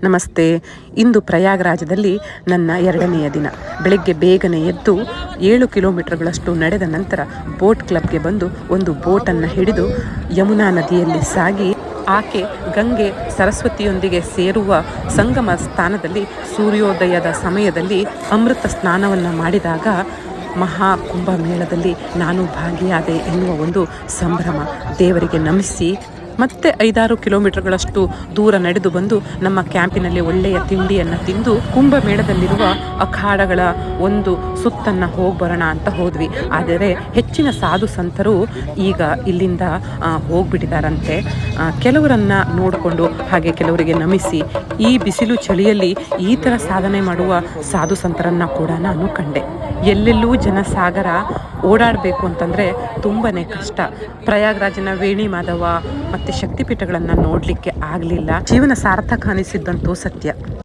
ನಮಸ್ತೆ. ಇಂದು ಪ್ರಯಾಗರಾಜದಲ್ಲಿ ನನ್ನ 2ನೆಯ ದಿನ. ಬೆಳಗ್ಗೆ ಬೇಗನೆ ಎದ್ದು 7 ಕಿಲೋಮೀಟರ್ಗಳಷ್ಟು ನಡೆದ ನಂತರ ಬೋಟ್ ಕ್ಲಬ್ಗೆ ಬಂದು ಒಂದು ಬೋಟನ್ನು ಹಿಡಿದು ಯಮುನಾ ನದಿಯಲ್ಲಿ ಸಾಗಿ ಆಕೆ ಗಂಗೆ ಸರಸ್ವತಿಯೊಂದಿಗೆ ಸೇರುವ ಸಂಗಮ ಸ್ಥಾನದಲ್ಲಿ ಸೂರ್ಯೋದಯದ ಸಮಯದಲ್ಲಿ ಅಮೃತ ಸ್ನಾನವನ್ನು ಮಾಡಿದಾಗ ಮಹಾ ಕುಂಭಮೇಳದಲ್ಲಿ ನಾನು ಭಾಗಿಯಾದೆ ಎನ್ನುವ ಒಂದು ಸಂಭ್ರಮ. ದೇವರಿಗೆ ನಮಿಸಿ ಮತ್ತೆ 5-6 ಕಿಲೋಮೀಟರ್ಗಳಷ್ಟು ದೂರ ನಡೆದು ಬಂದು ನಮ್ಮ ಕ್ಯಾಂಪಿನಲ್ಲಿ ಒಳ್ಳೆಯ ತಿಂಡಿಯನ್ನು ತಿಂದು ಕುಂಭಮೇಳದಲ್ಲಿರುವ ಅಖಾಡಗಳ ಒಂದು ಸುತ್ತನ್ನು ಹೋಗ್ಬರೋಣ ಅಂತ ಹೋದ್ವಿ. ಆದರೆ ಹೆಚ್ಚಿನ ಸಾಧು ಸಂತರು ಈಗ ಇಲ್ಲಿಂದ ಹೋಗ್ಬಿಟ್ಟಿದ್ದಾರಂತೆ. ಕೆಲವರನ್ನು ನೋಡಿಕೊಂಡು ಹಾಗೆ ಕೆಲವರಿಗೆ ನಮಿಸಿ ಈ ಬಿಸಿಲು ಚಳಿಯಲ್ಲಿ ಈ ಥರ ಸಾಧನೆ ಮಾಡುವ ಸಾಧು ಸಂತರನ್ನು ಕೂಡ ನಾನು ಕಂಡೆ. ಎಲ್ಲೆಲ್ಲೂ ಜನಸಾಗರ. ಓಡಾಡಬೇಕು ಅಂತಂದರೆ ತುಂಬಾ ಕಷ್ಟ. ಪ್ರಯಾಗರಾಜನ ವೇಣಿ ಮಾಧವ ಮತ್ತು ಶಕ್ತಿಪೀಠಗಳನ್ನು ನೋಡಲಿಕ್ಕೆ ಆಗಲಿಲ್ಲ. ಜೀವನ ಸಾರ್ಥಕ ಅನಿಸಿದ್ದಂತೂ ಸತ್ಯ.